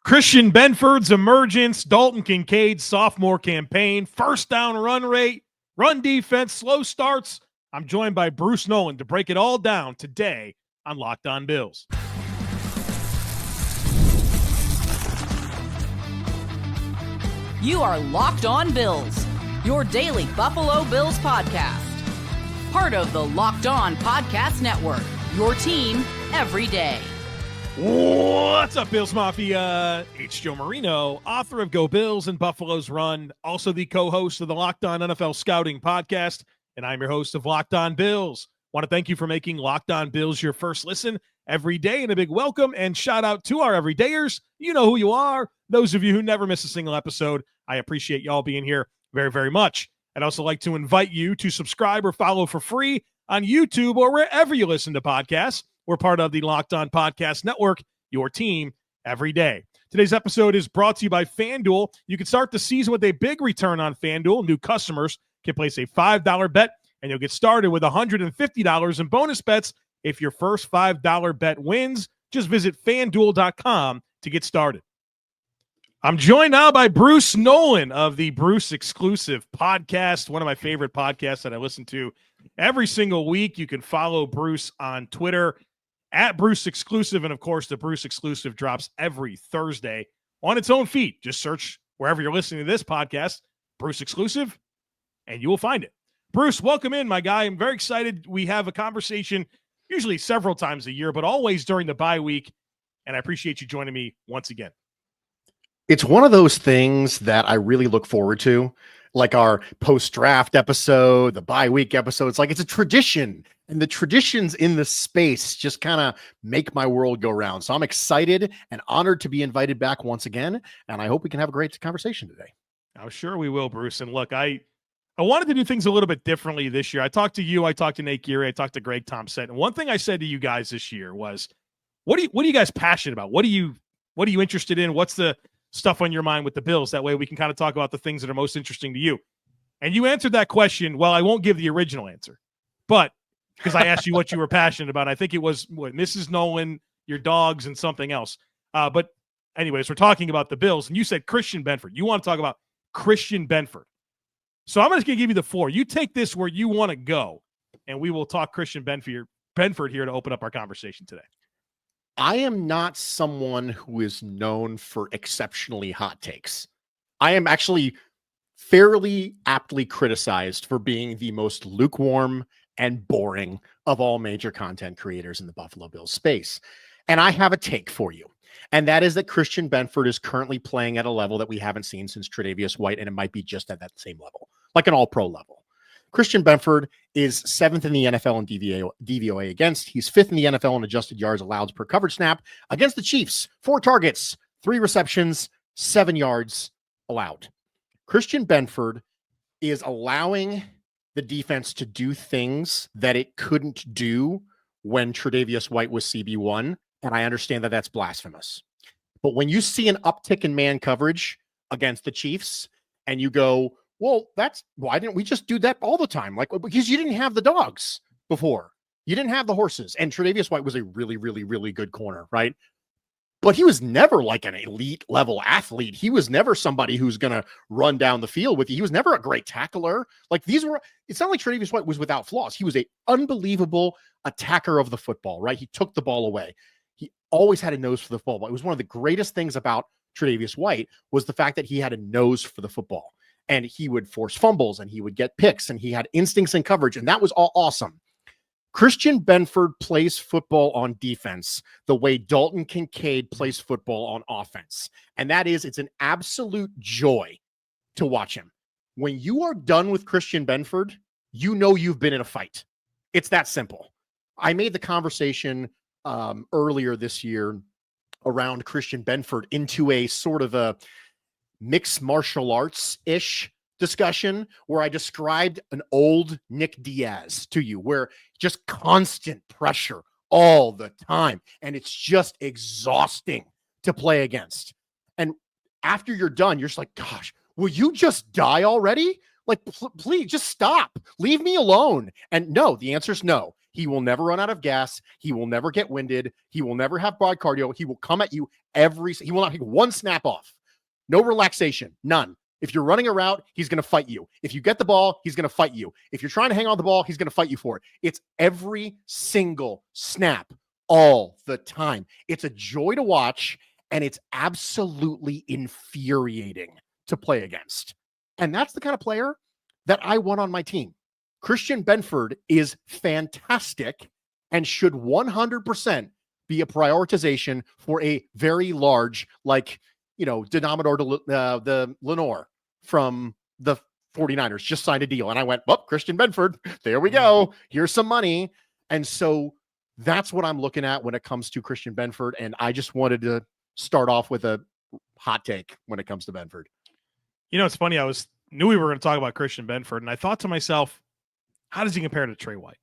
Christian Benford's emergence, Dalton Kincaid's sophomore campaign, first down run rate, run defense, slow starts. I'm joined by Bruce Nolan to break it all down today on Locked On Bills. You are Locked On Bills, your daily Buffalo Bills podcast. Part of the Locked On Podcast Network, your team every day. What's up, Bills Mafia? It's Joe Marino, author of Go Bills and Buffalo's Run, also the co-host of the Locked On NFL Scouting podcast, and I'm your host of Locked On Bills. Want to thank you for making Locked On Bills your first listen every day, and a big welcome and shout out to our everydayers. You know who you are. Those of you who never miss a single episode, I appreciate y'all being here very, very much. I'd also like to invite you to subscribe or follow for free on YouTube or wherever you listen to podcasts. We're part of the Locked On Podcast Network, your team every day. Today's episode is brought to you by FanDuel. You can start the season with a big return on FanDuel. New customers can place a $5 bet, and you'll get started with $150 in bonus bets if your first $5 bet wins. Just visit FanDuel.com to get started. I'm joined now by Bruce Nolan of the Bruce Exclusive podcast, one of my favorite podcasts that I listen to every single week. You can follow Bruce on Twitter at Bruce Exclusive, and of course, the Bruce Exclusive drops every Thursday on its own feed. Just search wherever you're listening to this podcast, Bruce Exclusive, and you will find it. Bruce, welcome in, my guy. I'm very excited. We have a conversation usually several times a year, but always during the bye week, and I appreciate you joining me once again. It's one of those things that I really look forward to, like our post-draft episode, the bye week episode. It's like it's a tradition, and the traditions in the space just kind of make my world go round. So I'm excited and honored to be invited back once again, and I hope we can have a great conversation today. I'm sure we will, Bruce. And look, I wanted to do things a little bit differently this year. I talked to you, I talked to Nate Geary, I talked to Greg Thompson, and one thing I said to you guys this year was, what are you guys passionate about? What are you interested in? What's the stuff on your mind with the Bills? That way we can kind of talk about the things that are most interesting to you. And you answered that question. Well, I won't give the original answer, but because I asked you what you were passionate about, I think it was Mrs. Nolan, your dogs, and something else. But anyways, we're talking about the Bills, and you said Christian Benford. You want to talk about Christian Benford. So I'm just going to give you the floor. You take this where you want to go, and we will talk Christian Benford here to open up our conversation today. I am not someone who is known for exceptionally hot takes. I am actually fairly aptly criticized for being the most lukewarm and boring of all major content creators in the Buffalo Bills space. And I have a take for you. And that is that Christian Benford is currently playing at a level that we haven't seen since Tre'Davius White, and it might be just at that same level, like an all-pro level. Christian Benford is 7th in the NFL in DVOA against. He's 5th in the NFL in adjusted yards allowed per coverage snap against the Chiefs. 4 targets, 3 receptions, 7 yards allowed. Christian Benford is allowing the defense to do things that it couldn't do when Tre'Davious White was CB1, and I understand that that's blasphemous. But when you see an uptick in man coverage against the Chiefs, and you go, well, why didn't we just do that all the time? Like, because you didn't have the dogs before. You didn't have the horses. And Tre'Davious White was a really, really, really good corner, right? But he was never like an elite level athlete. He was never somebody who's going to run down the field with you. He was never a great tackler. Like it's not like Tre'Davious White was without flaws. He was an unbelievable attacker of the football, right? He took the ball away. He always had a nose for the football. It was one of the greatest things about Tre'Davious White was the fact that he had a nose for the football. And he would force fumbles, and he would get picks, and he had instincts and coverage, and that was all awesome. Christian Benford plays football on defense the way Dalton Kincaid plays football on offense. And that is, it's an absolute joy to watch him. When you are done with Christian Benford, you know you've been in a fight. It's that simple. I made the conversation earlier this year around Christian Benford into a sort of a mixed martial arts-ish discussion where I described an old Nick Diaz to you, where just constant pressure all the time. And it's just exhausting to play against. And after you're done, you're just like, gosh, will you just die already? Like, please just stop. Leave me alone. And no, the answer is no. He will never run out of gas. He will never get winded. He will never have broad cardio. He will come at you he will not take one snap off. No relaxation, none. If you're running a route, he's going to fight you. If you get the ball, he's going to fight you. If you're trying to hang on the ball, he's going to fight you for it. It's every single snap all the time. It's a joy to watch, and it's absolutely infuriating to play against. And that's the kind of player that I want on my team. Christian Benford is fantastic and should 100% be a prioritization for a very large, denominator the Lenore from the 49ers just signed a deal. And I went, Christian Benford, there we go. Here's some money. And so that's what I'm looking at when it comes to Christian Benford. And I just wanted to start off with a hot take when it comes to Benford. It's funny. Knew we were going to talk about Christian Benford, and I thought to myself, how does he compare to Trey White?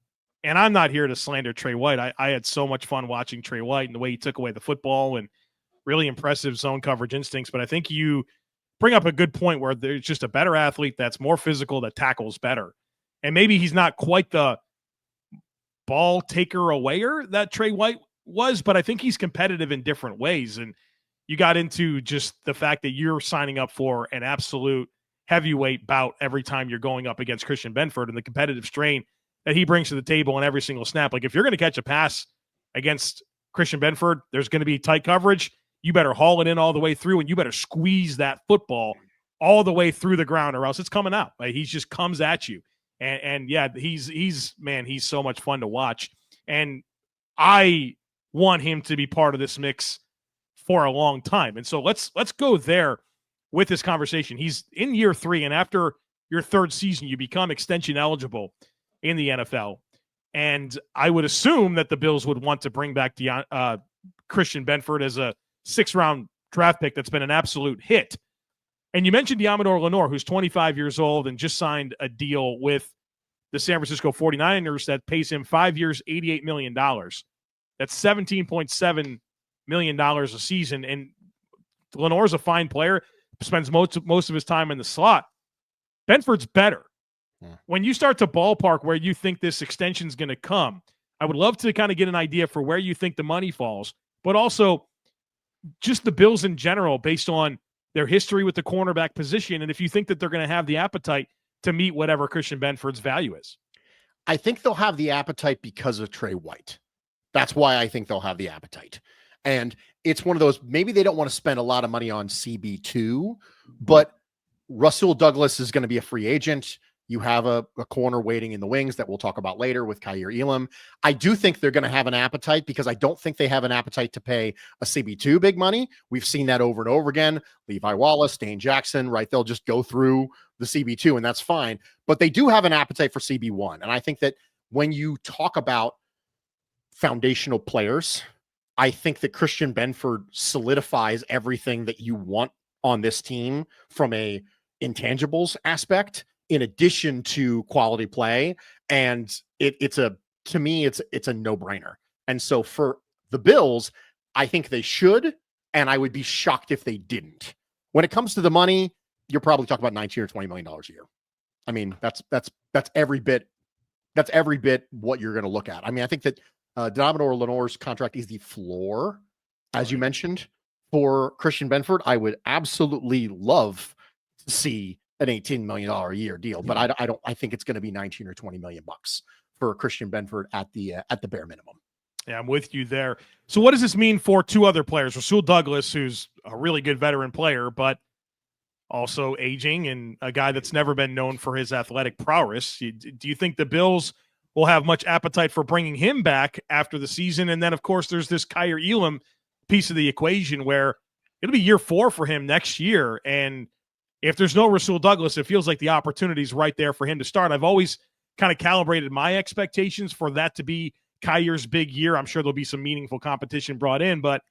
And I'm not here to slander Trey White. I had so much fun watching Trey White and the way he took away the football and really impressive zone coverage instincts. But I think you bring up a good point where there's just a better athlete that's more physical, that tackles better. And maybe he's not quite the ball taker awayer that Trey White was, but I think he's competitive in different ways. And you got into just the fact that you're signing up for an absolute heavyweight bout every time you're going up against Christian Benford and the competitive strain that he brings to the table in every single snap. Like if you're going to catch a pass against Christian Benford, there's going to be tight coverage. You better haul it in all the way through, and you better squeeze that football all the way through the ground, or else it's coming out. Like he just comes at you. And yeah, he's so much fun to watch. And I want him to be part of this mix for a long time. And so let's go there with this conversation. He's in year 3, and after your 3rd season, you become extension eligible in the NFL. And I would assume that the Bills would want to bring back Christian Benford as a 6th-round draft pick that's been an absolute hit. And you mentioned Diamador Lenore, who's 25 years old and just signed a deal with the San Francisco 49ers that pays him 5 years, $88 million. That's $17.7 million a season. And Lenore's a fine player, spends most of his time in the slot. Benford's better. Yeah. When you start to ballpark where you think this extension is going to come, I would love to kind of get an idea for where you think the money falls, but also just the Bills in general based on their history with the cornerback position, and if you think that they're going to have the appetite to meet whatever Christian Benford's value is. I think they'll have the appetite because of Trey White. That's why I think they'll have the appetite. And it's one of those, maybe they don't want to spend a lot of money on CB2, but Rasul Douglas is going to be a free agent. You have a corner waiting in the wings that we'll talk about later with Kaiir Elam. I do think they're going to have an appetite because I don't think they have an appetite to pay a CB2 big money. We've seen that over and over again. Levi Wallace, Dane Jackson, right? They'll just go through the CB2 and that's fine. But they do have an appetite for CB1. And I think that when you talk about foundational players, I think that Christian Benford solidifies everything that you want on this team from a intangibles aspect, in addition to quality play. And to me, it's a no-brainer. And so for the Bills, I think they should, and I would be shocked if they didn't. When it comes to the money, you're probably talking about $19 or $20 million a year. I mean, that's every bit what you're going to look at. I mean, I think that Diamador Lenore's contract is the floor, as you mentioned, for Christian Benford. I would absolutely love to see an $18 million a year deal, but I think it's going to be 19 or 20 million bucks for Christian Benford at the bare minimum. Yeah, I'm with you there. So what does this mean for 2 other players? Rasul Douglas, who's a really good veteran player, but also aging and a guy that's never been known for his athletic prowess. Do you think the Bills will have much appetite for bringing him back after the season? And then, of course, there's this Kaiir Elam piece of the equation where it'll be year 4 for him next year. And if there's no Rasul Douglas, it feels like the opportunity's right there for him to start. I've always kind of calibrated my expectations for that to be Kair's big year. I'm sure there'll be some meaningful competition brought in, but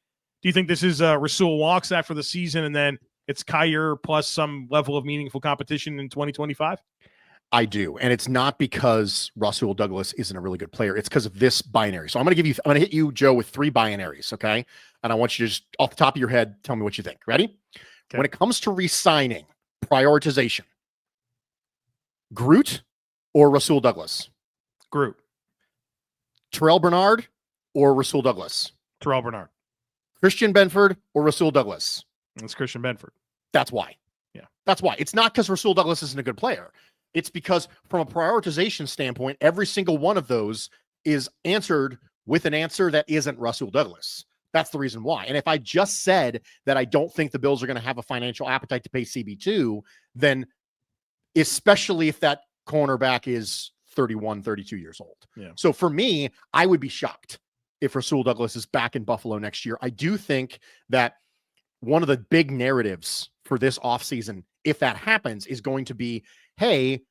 do you think this is Rasul walks after the season and then it's Kair plus some level of meaningful competition in 2025? I do. And it's not because Rasul Douglas isn't a really good player. It's because of this binary. So I'm going to hit you, Joe, with 3 binaries. Okay. And I want you to just off the top of your head, tell me what you think. Ready? Okay. When it comes to re-signing, prioritization, Groot or Rasul Douglas? Groot. Terrell Bernard or Rasul Douglas? Terrell Bernard. Christian Benford or Rasul Douglas? It's Christian Benford. That's why. Yeah. That's why. It's not because Rasul Douglas isn't a good player. It's because from a prioritization standpoint, every single one of those is answered with an answer that isn't Rasul Douglas. That's the reason why. And if I just said that I don't think the Bills are going to have a financial appetite to pay CB2, then especially if that cornerback is 31, 32 years old. Yeah. So for me, I would be shocked if Rasul Douglas is back in Buffalo next year. I do think that one of the big narratives for this offseason, if that happens, is going to be, hey,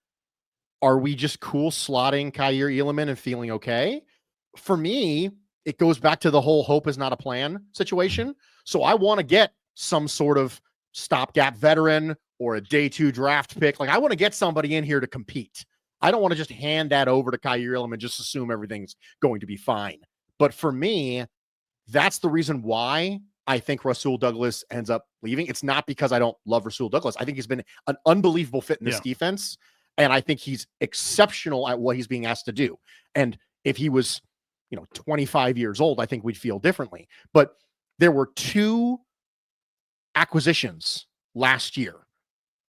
are we just cool slotting Kaiir Elam and feeling okay? For me, it goes back to the whole hope is not a plan situation. So I want to get some sort of stopgap veteran or a day 2 draft pick. Like, I want to get somebody in here to compete. I don't want to just hand that over to Kaiir Elam and just assume everything's going to be fine. But for me, that's the reason why I think Rasul Douglas ends up leaving. It's not because I don't love Rasul Douglas. I think he's been an unbelievable fit in this defense. And I think he's exceptional at what he's being asked to do. And if he was, 25 years old, I think we'd feel differently. But there were 2 acquisitions last year,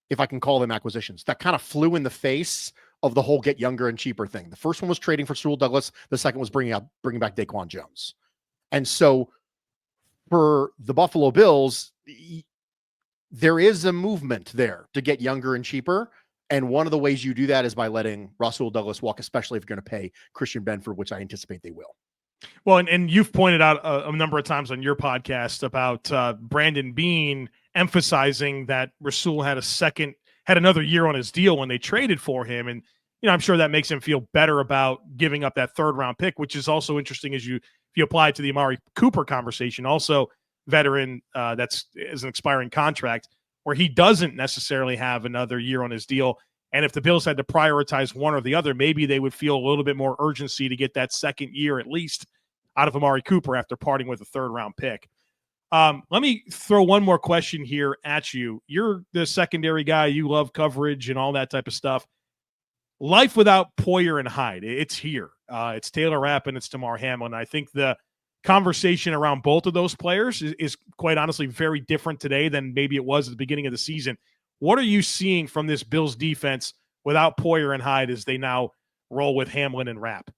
if I can call them acquisitions, that kind of flew in the face of the whole get younger and cheaper thing. The first one was trading for Rasul Douglas. The second was bringing back Daquan Jones. And so for the Buffalo Bills, there is a movement there to get younger and cheaper. And one of the ways you do that is by letting Rasul Douglas walk, especially if you're going to pay Christian Benford, which I anticipate they will. Well, and you've pointed out a number of times on your podcast about Brandon Beane emphasizing that Rasul had another year on his deal when they traded for him. And, I'm sure that makes him feel better about giving up that 3rd round pick, which is also interesting if you apply it to the Amari Cooper conversation, also veteran that's is an expiring contract, where he doesn't necessarily have another year on his deal. And if the Bills had to prioritize one or the other, maybe they would feel a little bit more urgency to get that 2nd year at least out of Amari Cooper after parting with a 3rd round pick. Let me throw one more question here at you. You're the secondary guy. You love coverage and all that type of stuff. Life without Poyer and Hyde, it's here. It's Taylor Rapp and it's Damar Hamlin. I think the conversation around both of those players is quite honestly very different today than maybe it was at the beginning of the season. What are you seeing from this Bills defense without Poyer and Hyde as they now roll with Hamlin and Rapp?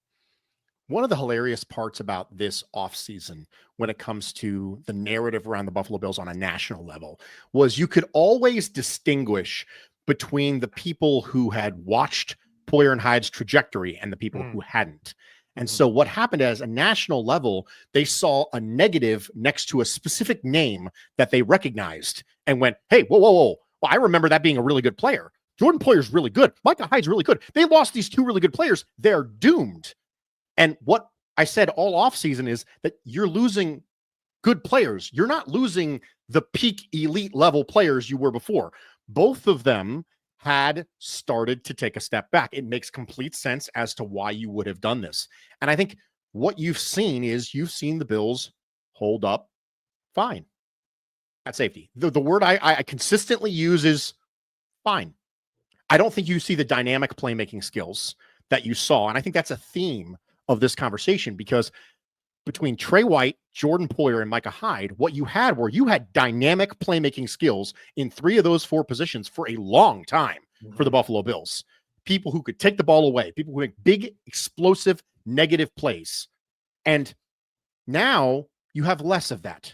One of the hilarious parts about this offseason when it comes to the narrative around the Buffalo Bills on a national level was you could always distinguish between the people who had watched Poyer and Hyde's trajectory and the people who hadn't. And so what happened as a national level, they saw a negative next to a specific name that they recognized and went, hey, whoa. Well, I remember that being a really good player. Jordan Poyer's really good. Micah Hyde's really good. They lost these 2 really good players. They're doomed. And what I said all offseason is that you're losing good players. You're not losing the peak elite level players you were before. Both of them had started to take a step back. It makes complete sense as to why you would have done this. And I think what you've seen the Bills hold up fine at safety. The word I consistently use is fine. I don't think you see the dynamic playmaking skills that you saw. And I think that's a theme of this conversation, because between Trey White, Jordan Poyer, and Micah Hyde, what you had dynamic playmaking skills in 3 of those 4 positions for a long time for the Buffalo Bills. People who could take the ball away, people who make big, explosive, negative plays. And now you have less of that.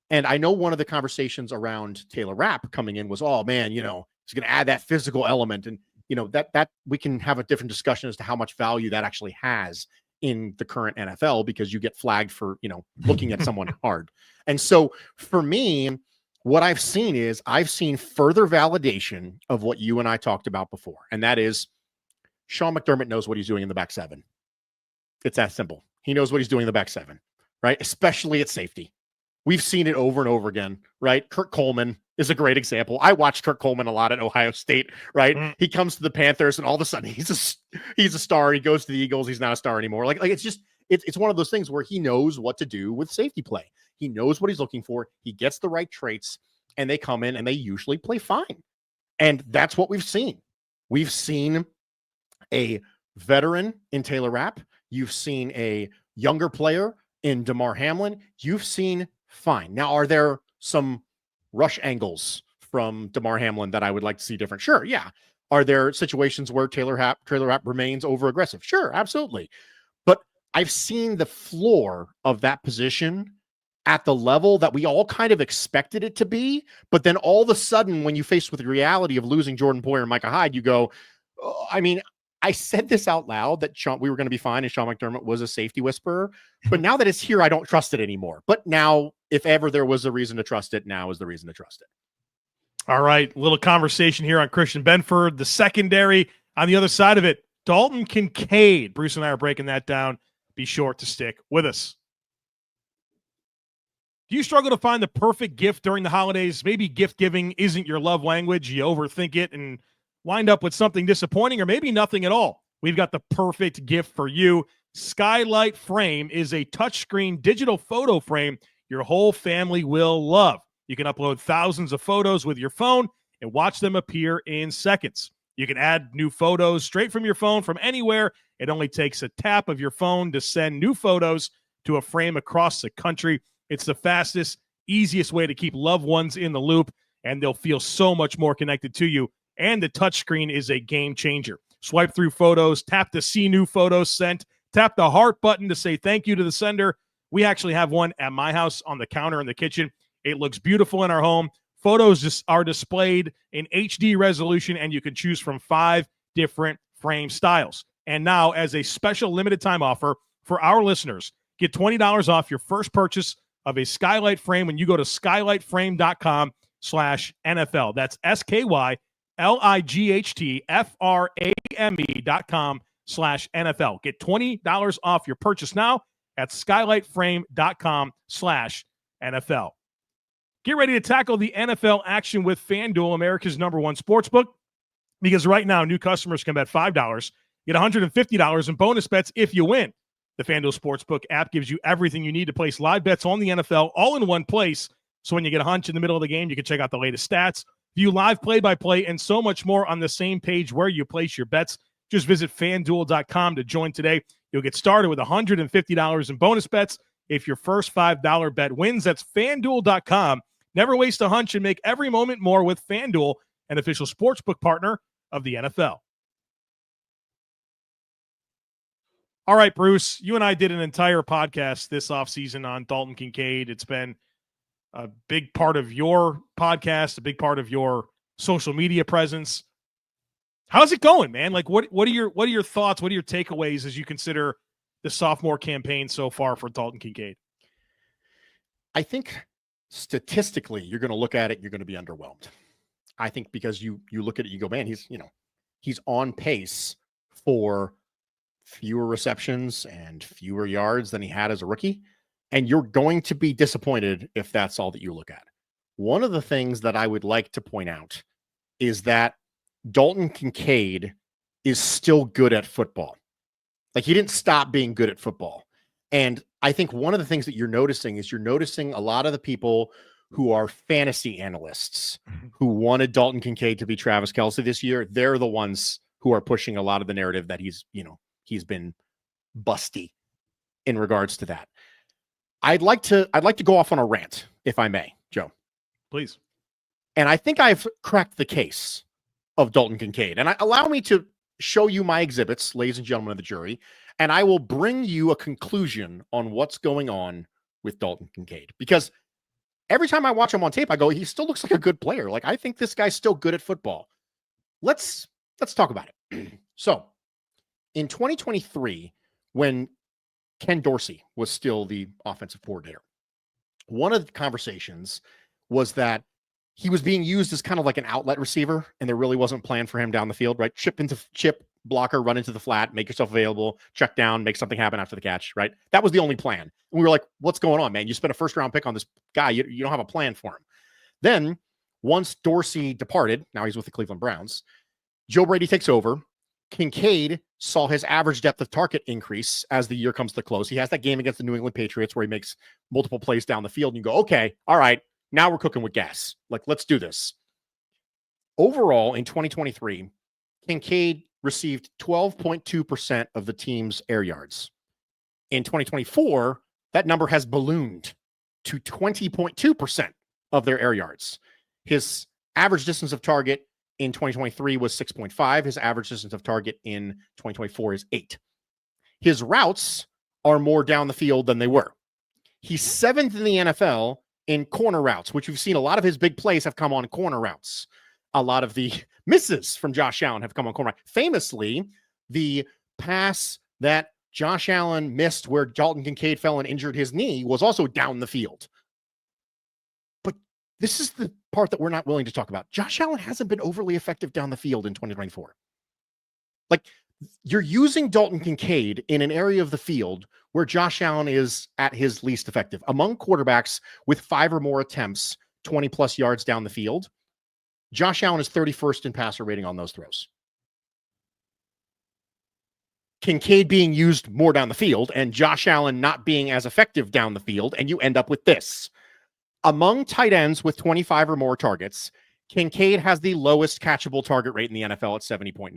And I know one of the conversations around Taylor Rapp coming in was, oh man, he's going to add that physical element. And, that we can have a different discussion as to how much value that actually has in the current NFL, because you get flagged for, looking at someone hard. And so for me, what I've seen is further validation of what you and I talked about before. And that is Sean McDermott knows what he's doing in the back 7. It's that simple. He knows what he's doing in the back 7, right? Especially at safety. We've seen it over and over again, right? Kurt Coleman is a great example. I watched Kurt Coleman a lot at Ohio State, right? He comes to the Panthers and all of a sudden he's a star. He goes to the Eagles. He's not a star anymore. Like it's one of those things where he knows what to do with safety play. He knows what he's looking for. He gets the right traits, and they come in and they usually play fine. And that's what we've seen. We've seen a veteran in Taylor Rapp You've seen a younger player in DeMar Hamlin. You've seen fine. Now, are there some rush angles from DeMar Hamlin that I would like to see different? Sure, yeah. Are there situations where Taylor Rapp remains over aggressive? Sure, absolutely. But I've seen the floor of that position at the level that we all kind of expected it to be. But then all of a sudden, when you face with the reality of losing Jordan Poyer and Micah Hyde, you go, oh, I mean, I said this out loud that we were going to be fine and Sean McDermott was a safety whisperer. But now that it's here, I don't trust it anymore. But now, if ever there was a reason to trust it, now is the reason to trust it. All right, little conversation here on Christian Benford, the secondary. On the other side of it, Dalton Kincaid. Bruce and I are breaking that down. Be sure to stick with us. Do you struggle to find the perfect gift during the holidays? Maybe gift giving isn't your love language. You overthink it and wind up with something disappointing or maybe nothing at all. We've got the perfect gift for you. Skylight Frame is a touchscreen digital photo frame your whole family will love. You can upload thousands of photos with your phone and watch them appear in seconds. You can add new photos straight from your phone from anywhere. It only takes a tap of your phone to send new photos to a frame across the country. It's the fastest, easiest way to keep loved ones in the loop, and they'll feel so much more connected to you. And the touchscreen is a game changer. Swipe through photos, tap to see new photos sent, tap the heart button to say thank you to the sender. We actually have one at my house on the counter in the kitchen. It looks beautiful in our home. Photos are displayed in HD resolution, and you can choose from 5 different frame styles. And now, as a special limited time offer for our listeners, get $20 off your first purchase of a Skylight Frame when you go to skylightframe.com/NFL. That's SKYLIGHTFRAME.com/NFL. Get $20 off your purchase now at skylightframe.com/NFL. Get ready to tackle the NFL action with FanDuel, America's #1 sportsbook, because right now new customers can bet $5, get $150 in bonus bets if you win. The FanDuel Sportsbook app gives you everything you need to place live bets on the NFL all in one place. So when you get a hunch in the middle of the game, you can check out the latest stats, view live play-by-play, and so much more on the same page where you place your bets. Just visit FanDuel.com to join today. You'll get started with $150 in bonus bets if your first $5 bet wins. That's FanDuel.com. Never waste a hunch and make every moment more with FanDuel, an official sportsbook partner of the NFL. All right, Bruce, you and I did an entire podcast this offseason on Dalton Kincaid. It's been a big part of your podcast, a big part of your social media presence. How's it going, man? Like, what are your thoughts? What are your takeaways as you consider the sophomore campaign so far for Dalton Kincaid? I think statistically, you're going to look at it, you're going to be underwhelmed. I think because you look at it, you go, man, he's on pace for fewer receptions and fewer yards than he had as a rookie. And you're going to be disappointed if that's all that you look at. One of the things that I would like to point out is that Dalton Kincaid is still good at football. Like, he didn't stop being good at football. And I think one of the things that you're noticing is a lot of the people who are fantasy analysts who wanted Dalton Kincaid to be Travis Kelce this year. They're the ones who are pushing a lot of the narrative that he's been busty in regards to that. I'd like to go off on a rant, if I may, Joe. Please. And I think I've cracked the case of Dalton Kincaid. And allow me to show you my exhibits, ladies and gentlemen of the jury, and I will bring you a conclusion on what's going on with Dalton Kincaid. Because every time I watch him on tape, I go, he still looks like a good player. Like, I think this guy's still good at football. Let's talk about it. So, in 2023, when Ken Dorsey was still the offensive coordinator, one of the conversations was that he was being used as kind of like an outlet receiver, and there really wasn't a plan for him down the field, right? Chip blocker, run into the flat, make yourself available, check down, make something happen after the catch, right? That was the only plan. And we were like, what's going on, man? You spent a first-round pick on this guy. You don't have a plan for him. Then, once Dorsey departed, now he's with the Cleveland Browns, Joe Brady takes over. Kincaid saw his average depth of target increase as the year comes to close. He has that game against the New England Patriots where he makes multiple plays down the field, and you go, okay, all right, now we're cooking with gas. Like, let's do this. Overall, in 2023, Kincaid received 12.2% of the team's air yards. In 2024, that number has ballooned to 20.2% of their air yards. His average distance of target in 2023 was 6.5. His average distance of target in 2024 is 8. His routes are more down the field than they were. He's 7th in the NFL in corner routes, which we've seen a lot of his big plays have come on corner routes. A lot of the misses from Josh Allen have come on corner routes. Famously, the pass that Josh Allen missed where Dalton Kincaid fell and injured his knee was also down the field. But this is the part that we're not willing to talk about. Josh Allen hasn't been overly effective down the field in 2024. Like, you're using Dalton Kincaid in an area of the field where Josh Allen is at his least effective. Among quarterbacks with 5 or more attempts, 20 plus yards down the field, Josh Allen is 31st in passer rating on those throws. Kincaid being used more down the field and Josh Allen not being as effective down the field, and you end up with this. Among tight ends with 25 or more targets, Kincaid has the lowest catchable target rate in the NFL at 70.9.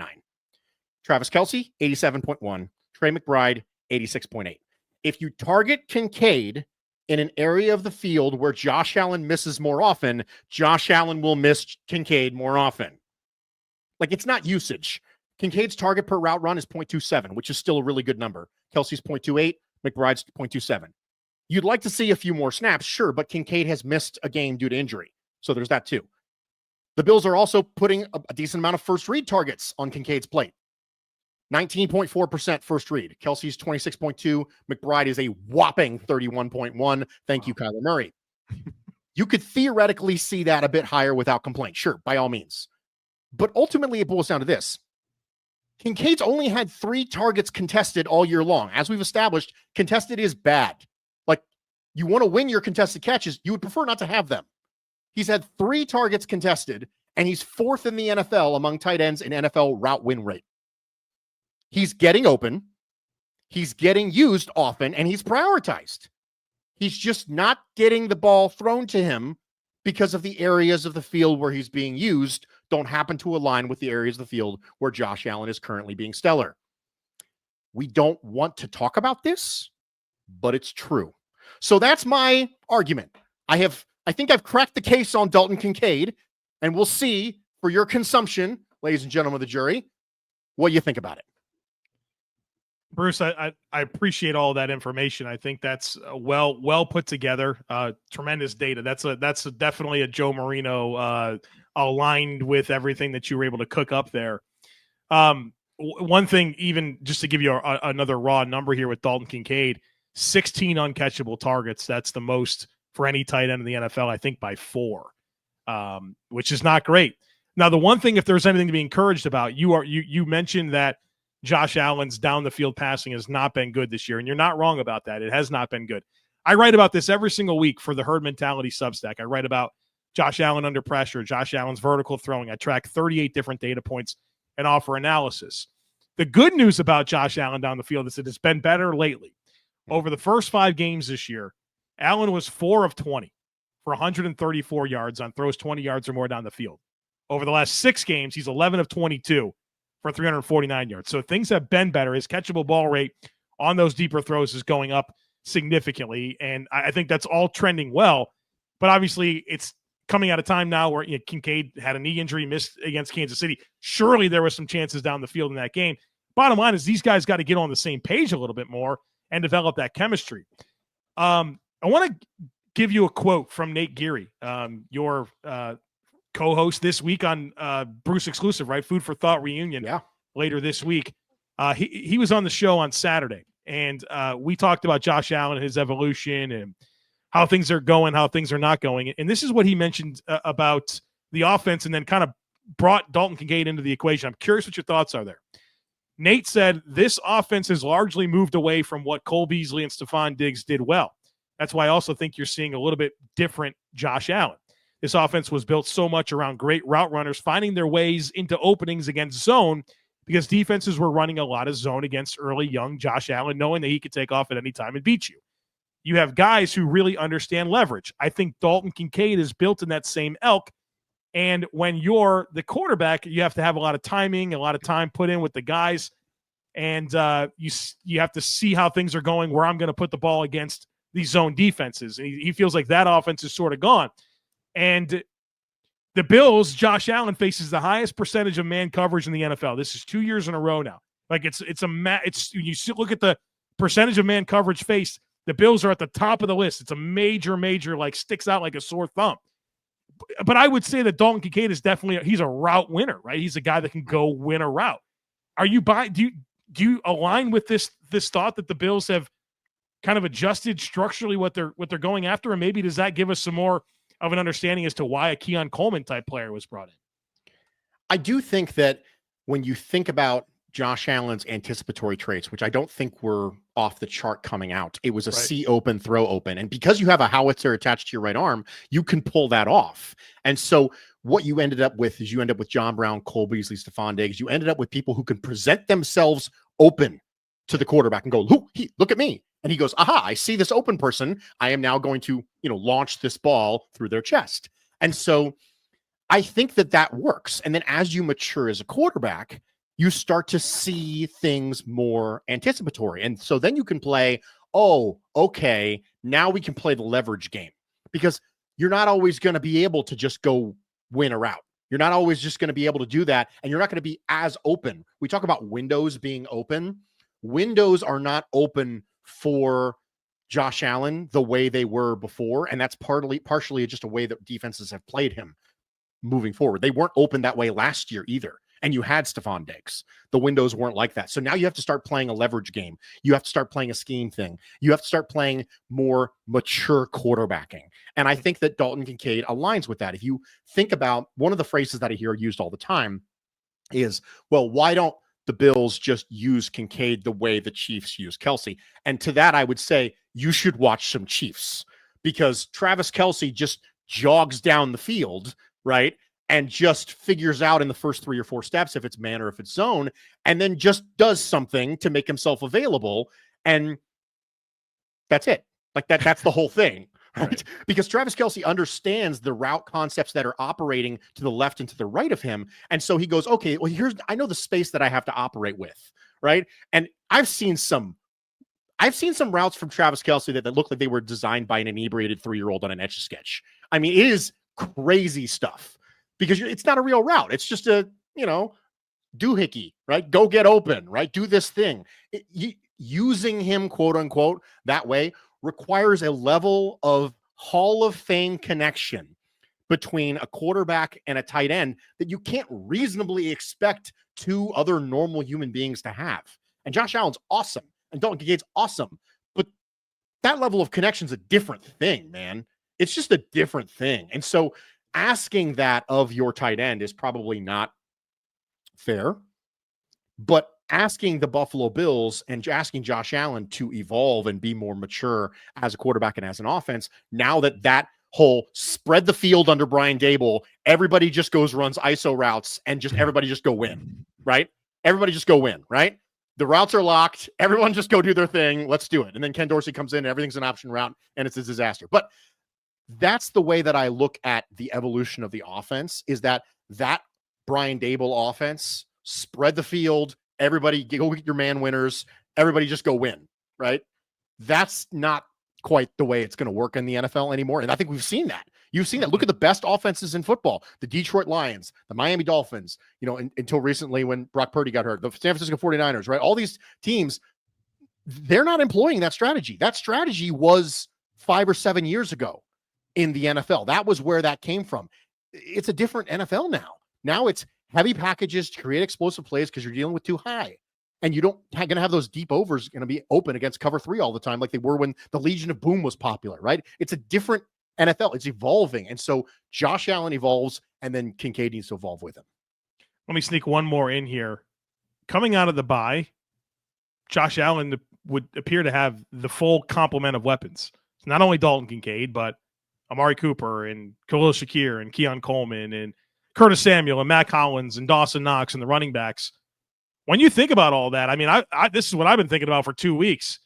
Travis Kelce, 87.1. Trey McBride, 86.8. If you target Kincaid in an area of the field where Josh Allen misses more often, Josh Allen will miss Kincaid more often. Like, it's not usage. Kincaid's target per route run is 0.27, which is still a really good number. Kelce's 0.28, McBride's 0.27. You'd like to see a few more snaps, sure, but Kincaid has missed a game due to injury. So there's that too. The Bills are also putting a decent amount of first read targets on Kincaid's plate. 19.4% first read. Kelce's 26.2. McBride is a whopping 31.1. Thank you, Kyler Murray. You could theoretically see that a bit higher without complaint. Sure, by all means. But ultimately, it boils down to this. Kincaid's only had 3 targets contested all year long. As we've established, contested is bad. Like, you want to win your contested catches, you would prefer not to have them. He's had 3 targets contested, and he's 4th in the NFL among tight ends in NFL route win rate. He's getting open, he's getting used often, and he's prioritized. He's just not getting the ball thrown to him because of the areas of the field where he's being used don't happen to align with the areas of the field where Josh Allen is currently being stellar. We don't want to talk about this, but it's true. So that's my argument. I think I've cracked the case on Dalton Kincaid, and we'll see for your consumption, ladies and gentlemen of the jury, what you think about it. Bruce, I appreciate all that information. I think that's well put together. Tremendous data. That's definitely a Joe Marino aligned with everything that you were able to cook up there. One thing, even just to give you another raw number here with Dalton Kincaid, 16 uncatchable targets. That's the most for any tight end in the NFL, I think, by 4, which is not great. Now, the one thing, if there's anything to be encouraged about, you mentioned that Josh Allen's down the field passing has not been good this year, and you're not wrong about that. It has not been good. I write about this every single week for the Herd Mentality Substack. I write about Josh Allen under pressure, Josh Allen's vertical throwing. I track 38 different data points and offer analysis. The good news about Josh Allen down the field is that it's been better lately. Over the first 5 games this year, Allen was 4 of 20 for 134 yards on throws 20 yards or more down the field. Over the last 6 games, he's 11 of 22 for 349 yards. So things have been better. His catchable ball rate on those deeper throws is going up significantly, and I think that's all trending well. But obviously, it's coming at a time now where Kincaid had a knee injury, missed against Kansas City. Surely there were some chances down the field in that game. Bottom line is these guys got to get on the same page a little bit more and develop that chemistry. I want to give you a quote from Nate Geary, your co-host this week on Bruce Exclusive, right? Food for Thought reunion later this week. He was on the show on Saturday, and we talked about Josh Allen and his evolution and how things are going, how things are not going. And this is what he mentioned about the offense, and then kind of brought Dalton Kincaid into the equation. I'm curious what your thoughts are there. Nate said, this offense has largely moved away from what Cole Beasley and Stephon Diggs did well. That's why I also think you're seeing a little bit different Josh Allen. This offense was built so much around great route runners finding their ways into openings against zone because defenses were running a lot of zone against early young Josh Allen, knowing that he could take off at any time and beat you. You have guys who really understand leverage. I think Dalton Kincaid is built in that same ilk. And when you're the quarterback, you have to have a lot of timing, a lot of time put in with the guys. and you have to see how things are going, where I'm going to put the ball against these zone defenses. And he feels like that offense is sort of gone. And the Bills, Josh Allen faces the highest percentage of man coverage in the NFL. This is 2 years in a row now. Like it's you look at the percentage of man coverage faced, the Bills are at the top of the list. It's a major, like sticks out like a sore thumb. But I would say that Dalton Kincaid is definitely he's a route winner, right? He's a guy that can go win a route. Are you do you align with this thought that the Bills have kind of adjusted structurally what they're going after, and maybe does that give us some more of an understanding as to why a Keon Coleman type player was brought in? I do think that when you think about Josh Allen's anticipatory traits, which I don't think were off the chart coming out, it was a see open, throw open. And because you have a howitzer attached to your right arm, you can pull that off. And so what you ended up with is you end up with John Brown, Cole Beasley, Stephon Diggs. You ended up with people who can present themselves open to the quarterback and go, look at me. And he goes, aha, I see this open person. I am now going to, launch this ball through their chest. And so I think that works. And then as you mature as a quarterback, you start to see things more anticipatory. And so then you can play, oh, okay, now we can play the leverage game, because you're not always going to be able to just go win a route. You're not always just going to be able to do that. And you're not going to be as open. We talk about windows being open. Windows are not open for Josh Allen the way they were before. And that's partially just a way that defenses have played him moving forward. They weren't open that way last year either. And you had Stephon Diggs. The windows weren't like that. So now you have to start playing a leverage game. You have to start playing a scheme thing. You have to start playing more mature quarterbacking. And I think that Dalton Kincaid aligns with that. If you think about one of the phrases that I hear used all the time is, well, why don't the Bills just use Kincaid the way the Chiefs use Kelce? And to that, I would say you should watch some Chiefs, because Travis Kelce just jogs down the field, right? And just figures out in the first 3 or 4 steps if it's man or if it's zone, and then just does something to make himself available. And that's it. Like that's the whole thing. Right? Because Travis Kelce understands the route concepts that are operating to the left and to the right of him. And so he goes, okay, well, I know the space that I have to operate with. Right. And I've seen some routes from Travis Kelce that look like they were designed by an inebriated 3-year-old on an Etch-a-Sketch. I mean, it is crazy stuff. Because it's not a real route. It's just a, doohickey, right? Go get open, right? Do this thing. Using him, quote unquote, that way requires a level of Hall of Fame connection between a quarterback and a tight end that you can't reasonably expect 2 other normal human beings to have. And Josh Allen's awesome. And Dalton Kincaid's awesome. But that level of connection is a different thing, man. It's just a different thing. And so asking that of your tight end is probably not fair, but asking the Buffalo Bills and asking Josh Allen to evolve and be more mature as a quarterback and as an offense, now that whole spread the field under Brian Daboll, everybody just runs ISO routes and just everybody just go win, right? Everybody just go win, right? The routes are locked. Everyone just go do their thing. Let's do it. And then Ken Dorsey comes in and everything's an option route and it's a disaster. But that's the way that I look at the evolution of the offense, is that Brian Daboll offense, spread the field, everybody go get your man winners, everybody just go win, right? That's not quite the way it's going to work in the NFL anymore. And I think we've seen that. You've seen that. Look at the best offenses in football, the Detroit Lions, the Miami Dolphins, until recently when Brock Purdy got hurt, the San Francisco 49ers, right? All these teams, they're not employing that strategy. That strategy was 5 or 7 years ago in the NFL. That was where that came from. It's a different NFL now. Now it's heavy packages to create explosive plays because you're dealing with too high. And you don't going to have those deep overs going to be open against cover 3 all the time like they were when the Legion of Boom was popular, right? It's a different NFL. It's evolving. And so Josh Allen evolves, and then Kincaid needs to evolve with him. Let me sneak one more in here. Coming out of the bye, Josh Allen would appear to have the full complement of weapons. It's not only Dalton Kincaid, but Amari Cooper and Khalil Shakir and Keon Coleman and Curtis Samuel and Matt Collins and Dawson Knox and the running backs. When you think about all that, I mean, this is what I've been thinking about for 2 weeks.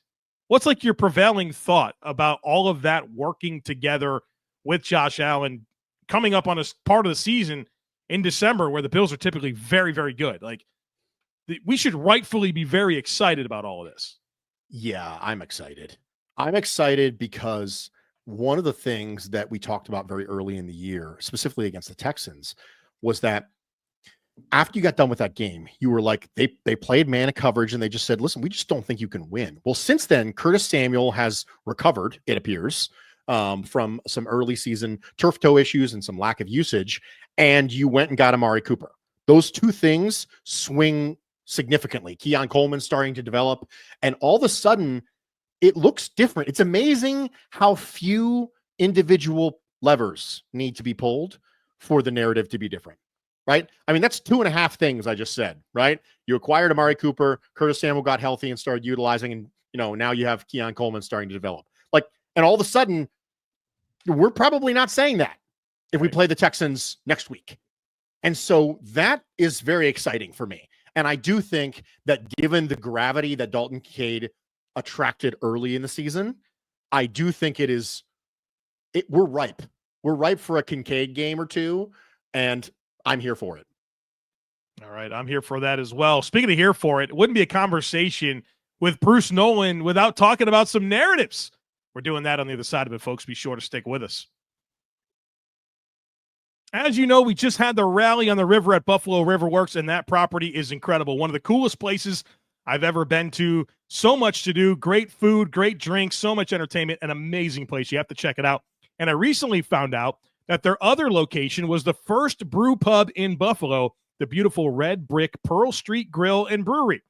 What's like your prevailing thought about all of that working together with Josh Allen coming up on a part of the season in December where the Bills are typically very, very good? Like, we should rightfully be very excited about all of this. Yeah, I'm excited. I'm excited because one of the things that we talked about very early in the year, specifically against the Texans, was that after you got done with that game, you were like, they played man coverage and they just said, listen, we just don't think you can win. Well, since then, Curtis Samuel has recovered, it appears, from some early season turf toe issues and some lack of usage. And you went and got Amari Cooper. Those two things swing significantly. Keon Coleman starting to develop. And all of a sudden, it looks different. It's amazing how few individual levers need to be pulled for the narrative to be different. Right? I mean, that's 2.5 things I just said, right? You acquired Amari Cooper, Curtis Samuel got healthy and started utilizing, and now you have Keon Coleman starting to develop. And all of a sudden, we're probably not saying that if we play the Texans next week. And so that is very exciting for me. And I do think that given the gravity that Dalton Kincaid attracted early in the season, I do think we're ripe. We're ripe for a Kincaid game or two, and I'm here for it. All right, I'm here for that as well. Speaking of here for it wouldn't be a conversation with Bruce Nolan without talking about some narratives. We're doing that on the other side of it, folks. Be sure to stick with us. As you know, we just had the rally on the river at Buffalo River Works, and that property is incredible. One of the coolest places I've ever been to. So much to do, great food, great drinks, so much entertainment, an amazing place. You have to check it out. And I recently found out that their other location was the first brew pub in Buffalo, the beautiful red brick Pearl Street Grill and Brewery.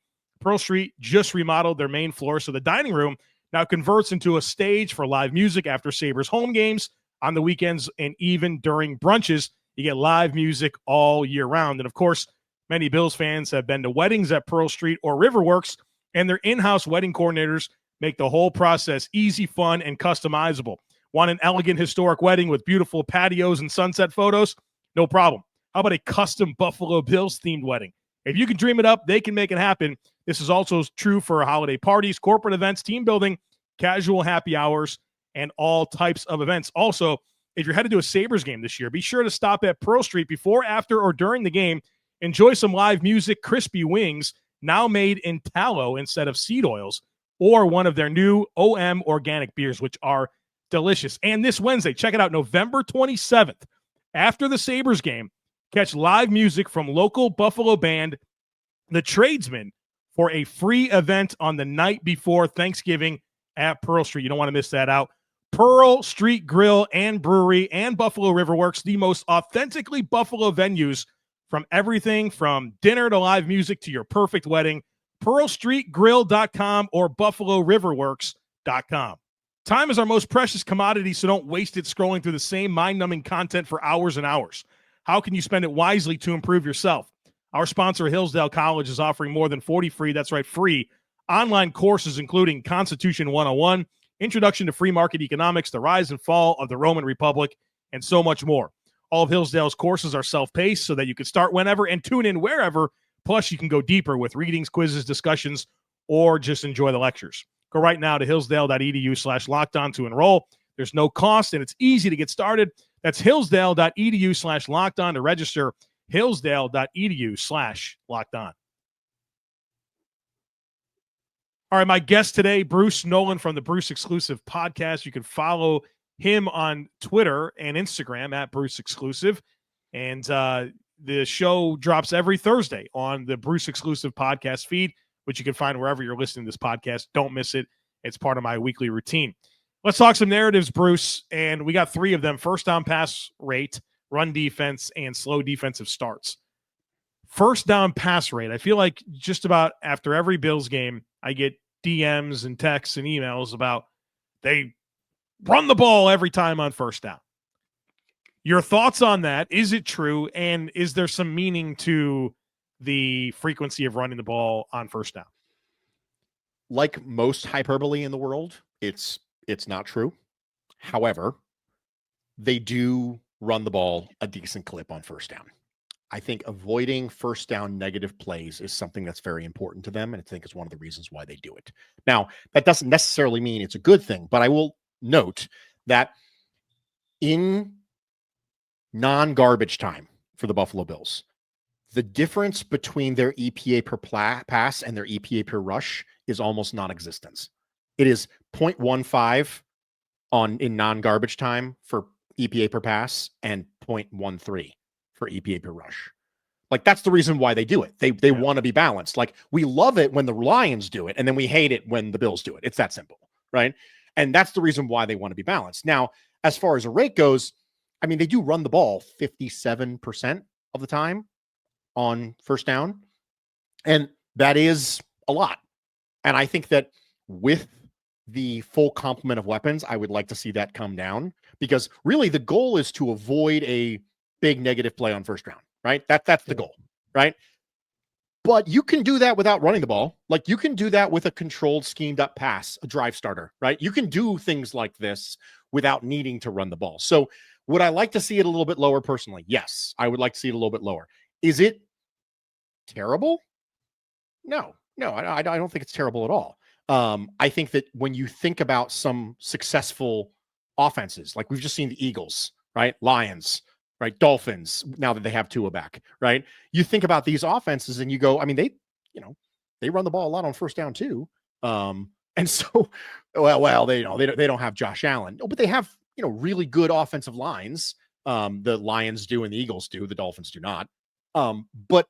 Pearl Street just remodeled their main floor, so the dining room now converts into a stage for live music after Sabres home games, on the weekends, and even during brunches. You get live music all year round. And of course, many Bills fans have been to weddings at Pearl Street or Riverworks, and their in-house wedding coordinators make the whole process easy, fun, and customizable. Want an elegant, historic wedding with beautiful patios and sunset photos? No problem. How about a custom Buffalo Bills-themed wedding? If you can dream it up, they can make it happen. This is also true for holiday parties, corporate events, team building, casual happy hours, and all types of events. Also, if you're headed to a Sabres game this year, be sure to stop at Pearl Street before, after, or during the game. Enjoy some live music, crispy wings, now made in tallow instead of seed oils, or one of their new OM organic beers, which are delicious. And this Wednesday, check it out, November 27th, after the Sabres game, catch live music from local Buffalo band, The Tradesmen, for a free event on the night before Thanksgiving at Pearl Street. You don't want to miss that out. Pearl Street Grill and Brewery and Buffalo River Works, the most authentically Buffalo venues, from everything from dinner to live music to your perfect wedding. PearlStreetGrill.com or BuffaloRiverworks.com. Time is our most precious commodity, so don't waste it scrolling through the same mind-numbing content for hours and hours. How can you spend it wisely to improve yourself? Our sponsor, Hillsdale College, is offering more than 40 free, that's right, free, online courses, including Constitution 101, Introduction to Free Market Economics, The Rise and Fall of the Roman Republic, and so much more. All of Hillsdale's courses are self-paced so that you can start whenever and tune in wherever. Plus, you can go deeper with readings, quizzes, discussions, or just enjoy the lectures. Go right now to hillsdale.edu/lockedon to enroll. There's no cost, and it's easy to get started. That's hillsdale.edu/lockedon to register. hillsdale.edu/lockedon. All right, my guest today, Bruce Nolan from the Bruce Exclusive Podcast. You can follow him on Twitter and Instagram at Bruce Exclusive. And the show drops every Thursday on the Bruce Exclusive Podcast feed, which you can find wherever you're listening to this podcast. Don't miss it. It's part of my weekly routine. Let's talk some narratives, Bruce. And we got 3 of them: first down pass rate, run defense, and slow defensive starts. First down pass rate. I feel like just about after every Bills game, I get DMs and texts and emails about they run the ball every time on first down. Your thoughts on that? Is it true? And is there some meaning to the frequency of running the ball on first down? Like most hyperbole in the world, it's not true. However, they do run the ball a decent clip on first down. I think avoiding first down negative plays is something that's very important to them, and I think it's one of the reasons why they do it. Now, that doesn't necessarily mean it's a good thing, but I will note that in non-garbage time for the Buffalo Bills, the difference between their EPA per pass and their EPA per rush is almost non-existent. It is 0.15 in non-garbage time for EPA per pass and 0.13 for EPA per rush. Like, that's the reason why they do it. They want to be balanced. Like, we love it when the Lions do it, and then we hate it when the Bills do it. It's that simple, right? And that's the reason why they want to be balanced. Now, as far as a rate goes, I mean, they do run the ball 57% of the time on first down, and that is a lot. And I think that with the full complement of weapons, I would like to see that come down, because really the goal is to avoid a big negative play on first round, right? That's the goal, right? But you can do that without running the ball. Like, you can do that with a controlled, schemed up pass, a drive starter, right? You can do things like this without needing to run the ball. So would I like to see it a little bit lower personally? Yes, I would like to see it a little bit lower. Is it terrible? No, I don't think it's terrible at all. I think that when you think about some successful offenses, like we've just seen the Eagles, right? Lions, right? Dolphins, now that they have Tua back, right? You think about these offenses and you go, I mean, they run the ball a lot on first down too. And so, well, they don't have Josh Allen, but they have, really good offensive lines. The Lions do and the Eagles do, the Dolphins do not. But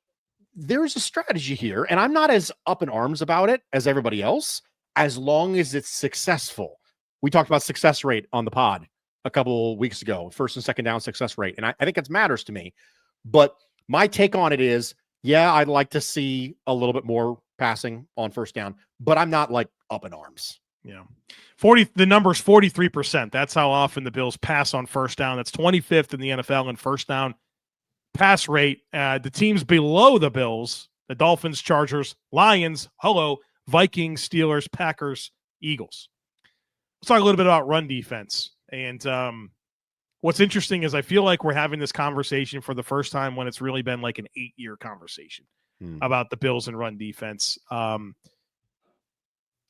there's a strategy here, and I'm not as up in arms about it as everybody else, as long as it's successful. We talked about success rate on the pod a couple weeks ago, first and second down success rate, and I think it matters to me. But my take on it is, yeah, I'd like to see a little bit more passing on first down, but I'm not like up in arms. Yeah. The number's 43%. That's how often the Bills pass on first down. That's 25th in the NFL in first down pass rate. The teams below the Bills, the Dolphins, Chargers, Lions, Vikings, Steelers, Packers, Eagles. Let's talk a little bit about run defense. And what's interesting is I feel like we're having this conversation for the first time when it's really been like an 8-year conversation about the Bills and run defense.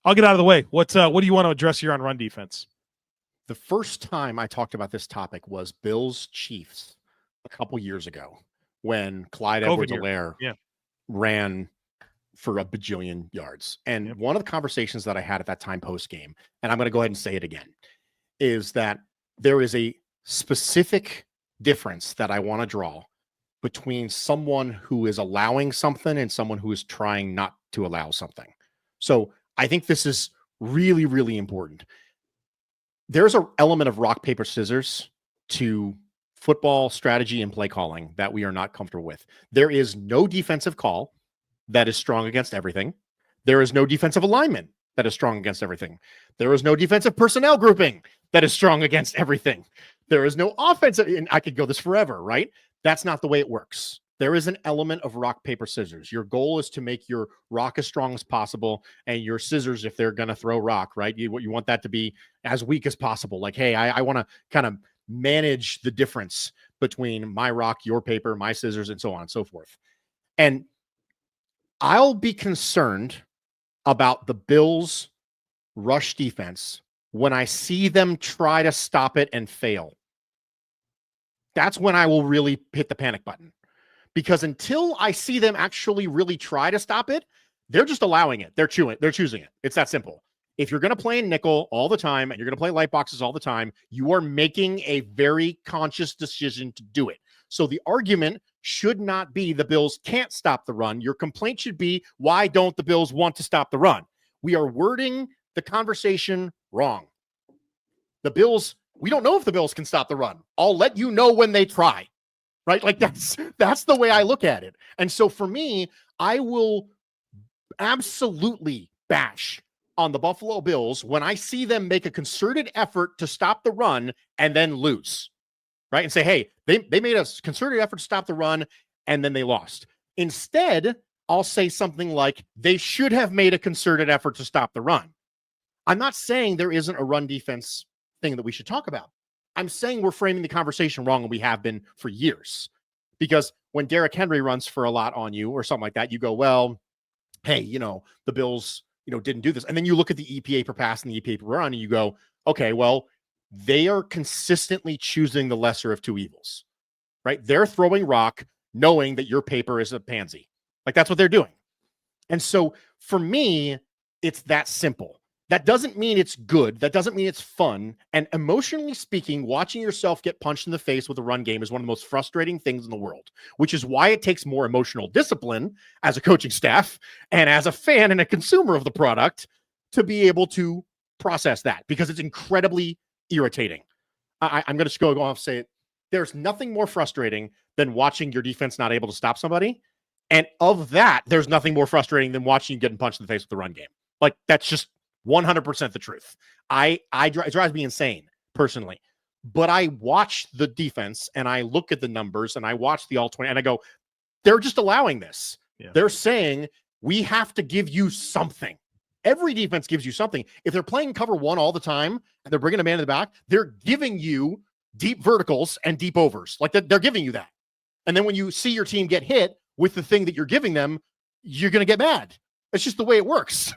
I'll get out of the way. What do you want to address here on run defense? The first time I talked about this topic was Bills Chiefs a couple years ago when Clyde Edwards-Helaire ran for a bajillion yards. And one of the conversations that I had at that time post-game, and I'm going to go ahead and say it again, is that there is a specific difference that I want to draw between someone who is allowing something and someone who is trying not to allow something. So I think this is really, really important. There's an element of rock, paper, scissors to football strategy and play calling that we are not comfortable with. There is no defensive call that is strong against everything. There is no defensive alignment that is strong against everything. There is no defensive personnel grouping that is strong against everything. There is no offensive, and I could go this forever, right? That's not the way it works. There is an element of rock, paper, scissors. Your goal is to make your rock as strong as possible, and your scissors, if they're going to throw rock, right? You want that to be as weak as possible. Like, hey, I want to kind of manage the difference between my rock, your paper, my scissors, and so on and so forth. And I'll be concerned about the Bills' rush defense when I see them try to stop it and fail. That's when I will really hit the panic button. Because until I see them actually really try to stop it, they're just allowing it. They're choosing it. It's that simple. If you're going to play in nickel all the time and you're going to play light boxes all the time, you are making a very conscious decision to do it. So the argument should not be the Bills can't stop the run. Your complaint should be, why don't the Bills want to stop the run? We are wording the conversation wrong. The Bills, we don't know if the Bills can stop the run. I'll let you know when they try. Right? Like that's the way I look at it. And so for me, I will absolutely bash on the Buffalo Bills when I see them make a concerted effort to stop the run and then lose. Right? And say, hey, they made a concerted effort to stop the run and then they lost. Instead, I'll say something like, they should have made a concerted effort to stop the run. I'm not saying there isn't a run defense thing that we should talk about. I'm saying we're framing the conversation wrong, and we have been for years. Because when Derrick Henry runs for a lot on you or something like that, you go, well, hey, the Bills, didn't do this. And then you look at the EPA per pass and the EPA per run, and you go, okay, well, they are consistently choosing the lesser of two evils, right? They're throwing rock. knowing that your paper is a pansy. Like that's what they're doing. And so for me, it's that simple. That doesn't mean it's good. That doesn't mean it's fun. And emotionally speaking, watching yourself get punched in the face with a run game is one of the most frustrating things in the world, which is why it takes more emotional discipline as a coaching staff and as a fan and a consumer of the product to be able to process that, because it's incredibly irritating. I'm going to go off and say it. There's nothing more frustrating than watching your defense not able to stop somebody. And of that, there's nothing more frustrating than watching you getting punched in the face with the run game. Like that's just 100% the truth. It drives me insane personally, but I watch the defense and I look at the numbers and I watch the all 20 and I go, they're just allowing this. Yeah. They're saying we have to give you something. Every defense gives you something. If they're playing cover one all the time and they're bringing a man in the back, they're giving you deep verticals and deep overs. Like they're giving you that. And then when you see your team get hit with the thing that you're giving them, you're going to get mad. It's just the way it works.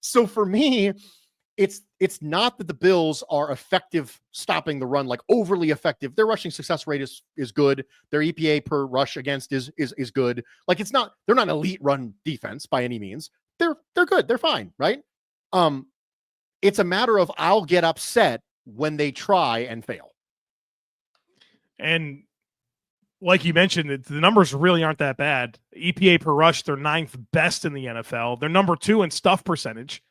So for me, it's not that the Bills are effective stopping the run, like overly effective. Their rushing success rate is good. Their EPA per rush against is good. Like they're not an elite run defense by any means. They're good. They're fine, right? It's a matter of I'll get upset when they try and fail. And like you mentioned, the numbers really aren't that bad. EPA per rush, they're 9th best in the NFL. They're number 2 in stuff percentage.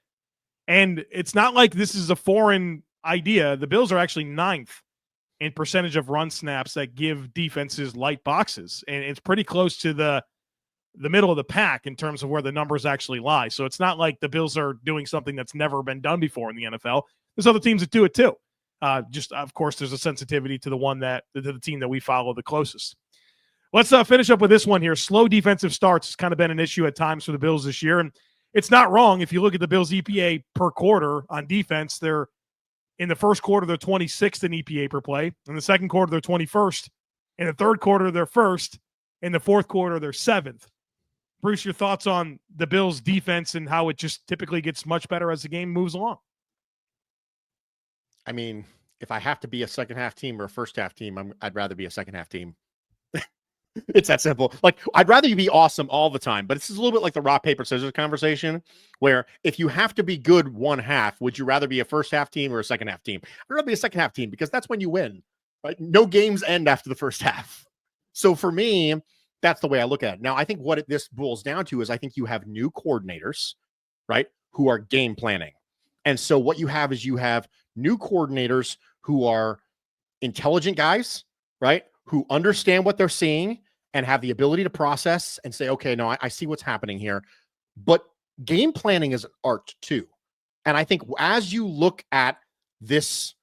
And it's not like this is a foreign idea. The Bills are actually 9th in percentage of run snaps that give defenses light boxes. And it's pretty close to the middle of the pack in terms of where the numbers actually lie. So it's not like the Bills are doing something that's never been done before in the NFL. There's other teams that do it too. Just, of course, there's a sensitivity to the team that we follow the closest. Let's finish up with this one here. Slow defensive starts has kind of been an issue at times for the Bills this year. And it's not wrong. If you look at the Bills' EPA per quarter on defense, they're in the first quarter, they're 26th in EPA per play. In the second quarter, they're 21st. In the third quarter, they're 1st. In the fourth quarter, they're 7th. Bruce, your thoughts on the Bills' defense and how it just typically gets much better as the game moves along? I mean, if I have to be a second half team or a first half team, I'd rather be a second half team. It's that simple. Like, I'd rather you be awesome all the time, but it's a little bit like the rock, paper, scissors conversation, where if you have to be good one half, would you rather be a first half team or a second half team? I'd rather be a second half team because that's when you win, right? No games end after the first half. So for me, that's the way I look at it. Now, I think what this boils down to is I think you have new coordinators, right, who are game planning. And so what you have is you have new coordinators who are intelligent guys, right, who understand what they're seeing and have the ability to process and say, okay, no, I see what's happening here. But game planning is an art too. And I think as you look at this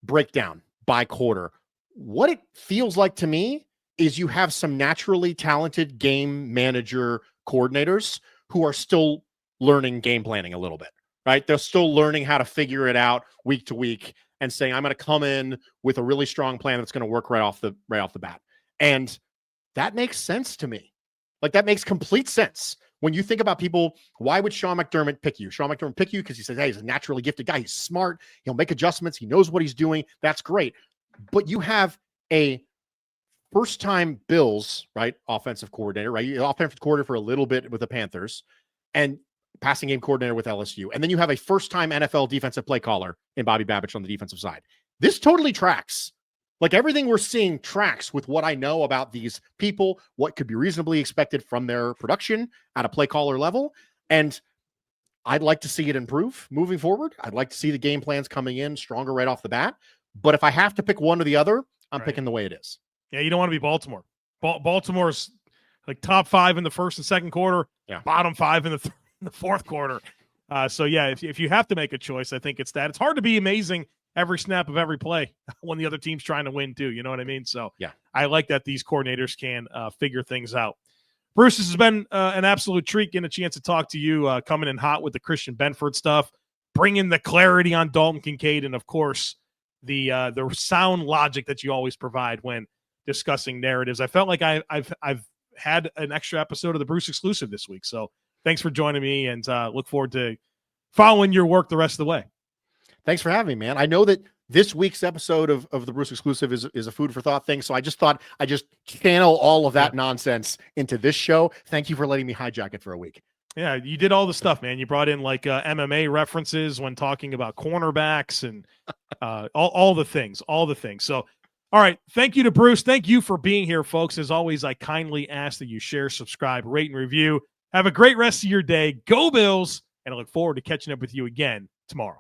breakdown by quarter, what it feels like to me is you have some naturally talented game manager coordinators who are still learning game planning a little bit, right? They're still learning how to figure it out week to week and saying, I'm going to come in with a really strong plan that's going to work right off the bat. And that makes sense to me. Like, that makes complete sense. When you think about people, why would Sean McDermott pick you? Sean McDermott pick you because he says, hey, he's a naturally gifted guy. He's smart. He'll make adjustments. He knows what he's doing. That's great. But you have a first-time Bills, right, offensive coordinator, right? Offensive coordinator for a little bit with the Panthers, and passing game coordinator with LSU. And then you have a first-time NFL defensive play caller in Bobby Babich on the defensive side. This totally tracks. Like, everything we're seeing tracks with what I know about these people, what could be reasonably expected from their production at a play caller level. And I'd like to see it improve moving forward. I'd like to see the game plans coming in stronger right off the bat. But if I have to pick one or the other, I'm picking the way it is. Yeah, you don't want to be Baltimore. Baltimore's like top 5 in the first and second quarter, bottom 5 in the fourth quarter. So, yeah, if you have to make a choice, I think it's that. It's hard to be amazing every snap of every play when the other team's trying to win too. You know what I mean? So yeah, I like that these coordinators can figure things out. Bruce, this has been an absolute treat getting a chance to talk to you, coming in hot with the Christian Benford stuff, bringing the clarity on Dalton Kincaid, and of course the sound logic that you always provide when discussing narratives. I felt like I've had an extra episode of the Bruce exclusive this week. So thanks for joining me, and look forward to following your work the rest of the way. Thanks for having me, man. I know that this week's episode of the Bruce Exclusive is a food for thought thing. So I just thought I just channel all of that nonsense into this show. Thank you for letting me hijack it for a week. Yeah, you did all the stuff, man. You brought in like MMA references when talking about cornerbacks and all the things. So, all right. Thank you to Bruce. Thank you for being here, folks. As always, I kindly ask that you share, subscribe, rate, and review. Have a great rest of your day. Go Bills. And I look forward to catching up with you again tomorrow.